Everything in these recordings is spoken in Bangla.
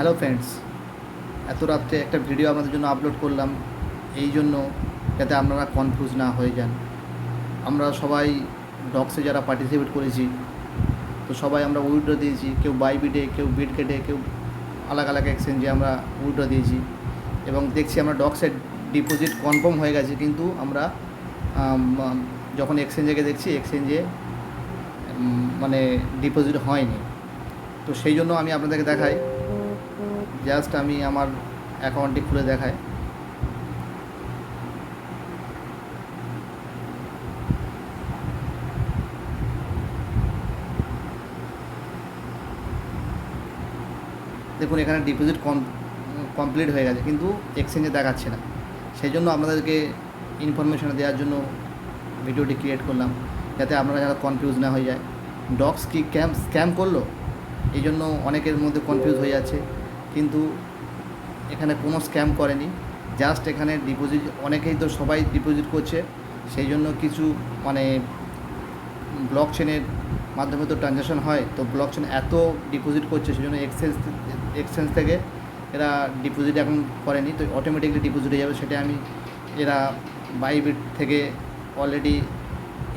হ্যালো ফ্রেন্ডস, এত রাত্রে একটা ভিডিও আপনাদের জন্য আপলোড করলাম এই জন্য যাতে আপনারা কনফিউজ না হয়ে যান। আমরা সবাই ডক্সে যারা পার্টিসিপেট করেছি, তো সবাই আমরা উইথড্র দিয়েছি, কেউ বাই বিডে, কেউ বিড কেটে, কেউ আলাদা আলাদা এক্সচেঞ্জে আমরা উইথড্র দিয়েছি এবং দেখছি আমরা ডক্সের ডিপোজিট কনফার্ম হয়ে গেছে, কিন্তু আমরা যখন এক্সচেঞ্জে দেখছি এক্সচেঞ্জে মানে ডিপোজিট হয়নি। তো সেই জন্য আমি আপনাদেরকে দেখাই, জাস্ট আমি আমার অ্যাকাউন্টটি খুলে দেখাই। দেখুন এখানে ডিপোজিট কমপ্লিট হয়ে গেছে, কিন্তু এক্সচেঞ্জে দেখাচ্ছে না। সেই জন্য আপনাদেরকে ইনফরমেশন দেওয়ার জন্য ভিডিওটি ক্রিয়েট করলাম, যাতে আপনারা যারা কনফিউজ না হয়ে যায়। ডক্স কি স্ক্যাম করলো, এই জন্য অনেকের মধ্যে কনফিউজ হয়ে যাচ্ছে, কিন্তু এখানে কোনো স্ক্যাম করেনি। জাস্ট এখানে ডিপোজিট, অনেকেই তো সবাই ডিপোজিট করছে, সেই জন্য কিছু মানে ব্লক চেনের মাধ্যমে তো ট্রানজ্যাকশন হয়, তো ব্লক চেন এত ডিপোজিট করছে, সেই জন্য এক্সচেঞ্জ থেকে এরা ডিপোজিট এখন করেনি, তো অটোমেটিকলি ডিপোজিট হয়ে যাবে। সেটা আমি এরা বাইবিট থেকে অলরেডি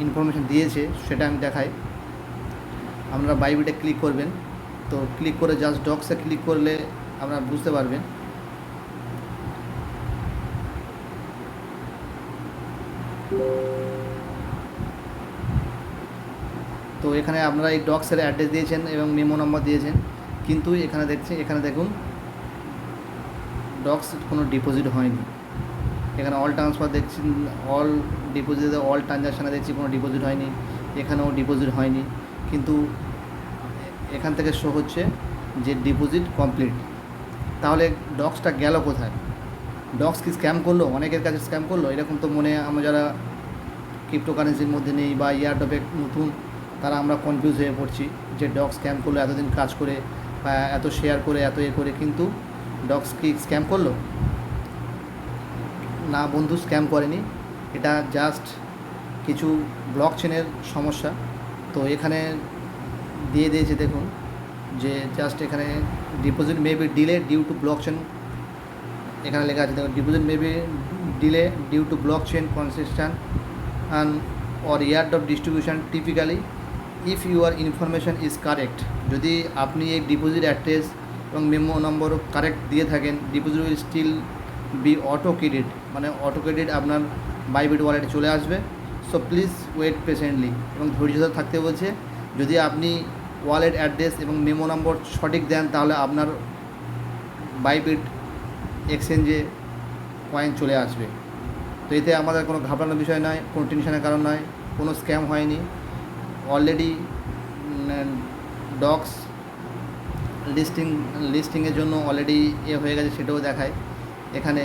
ইনফরমেশন দিয়েছে, সেটা আমি দেখাই। আপনারা বাইবিটে ক্লিক করবেন, তো ক্লিক করে জাস্ট ডক্সে ক্লিক করলে আপনারা বুঝতে পারবেন। তো এখানে আপনারা এই ডক্সের অ্যাড্রেস দিয়েছেন এবং মেমো নাম্বার দিয়েছেন, কিন্তু এখানে দেখুন ডক্স কোনো ডিপোজিট হয়নি। এখানে অল ট্রান্সফার দেখছি, অল ডিপোজিট, অল ট্রানজ্যাকশানে দেখছি কোনো ডিপোজিট হয়নি, এখানেও ডিপোজিট হয়নি, কিন্তু এখান থেকে শো হচ্ছে যে ডিপোজিট কমপ্লিট। তাহলে ডক্সটা গেল কোথায়? ডক্স কি স্ক্যাম করলো, অনেকের কাছে স্ক্যাম করলো? এরকম তো মনে আমরা যারা ক্রিপ্টোকারেন্সির মধ্যে নেই বা ইয়ারডপে নতুন, তারা আমরা কনফিউজ হয়ে পড়ছি যে ডক্স স্ক্যাম করলো, এতদিন কাজ করে বা এত শেয়ার করে এত করে, কিন্তু ডক্স কি স্ক্যাম করলো? না বন্ধু, স্ক্যাম করেনি। এটা জাস্ট কিছু ব্লক চেনের সমস্যা। তো এখানে দিয়ে দিয়েছে দেখুন যে জাস্ট এখানে deposit may be delay due to blockchain, এখানে লেখা আছে দেখুন, deposit may be delay due to blockchain consistent and or airdrop distribution typically if your information is correct. যদি আপনি এই ডিপোজিট অ্যাড্রেস এবং মেমো নম্বরও কারেক্ট দিয়ে থাকেন, deposit will still be auto credit, মানে অটো ক্রেডিট আপনার বাইবিট ওয়ালেটে চলে আসবে। সো প্লিজ ওয়েট পেশেন্টলি, এবং ধৈর্য ধরে থাকতে বলছে। যদি আপনি ওয়ালেট অ্যাড্রেস এবং মেমো নম্বর সঠিক দেন, তাহলে আপনার বাইবিট এক্সচেঞ্জে কয়েন চলে আসবে। তো এতে আমাদের কোনো ঘাবড়ানোর বিষয় নয়, কোনো টেনশনের কারণ নয়, কোনো স্ক্যাম হয়নি। অলরেডি ডক্স লিস্টিংয়ের জন্য অলরেডি হয়ে গেছে, সেটাও দেখায় এখানে।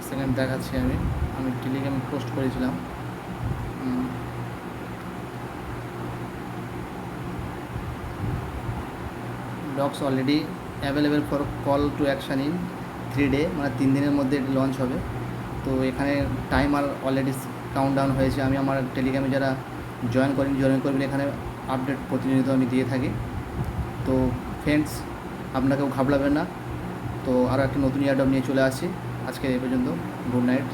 সেকেন্ড দেখাচ্ছি আমি টেলিগ্রামে পোস্ট করেছিলাম। Docs already available for call to action in 3 day, মানে 3 দিনের মধ্যে লঞ্চ হবে। তো এখানে টাইমার অলরেডি কাউন্টডাউন হয়েছে। আমি আমার টেলিগ্রামে যারা জয়েন করবেন, এখানে আপডেট প্রতিনিয়ত আমি দিয়ে থাকি। তো ফ্রেন্ডস, আপনাকেও ঘাবড়াবেন না। তো আরও একটি নতুন ইয়ারডপ নিয়ে চলে আসছি। আজকে এই পর্যন্ত, গুড নাইট।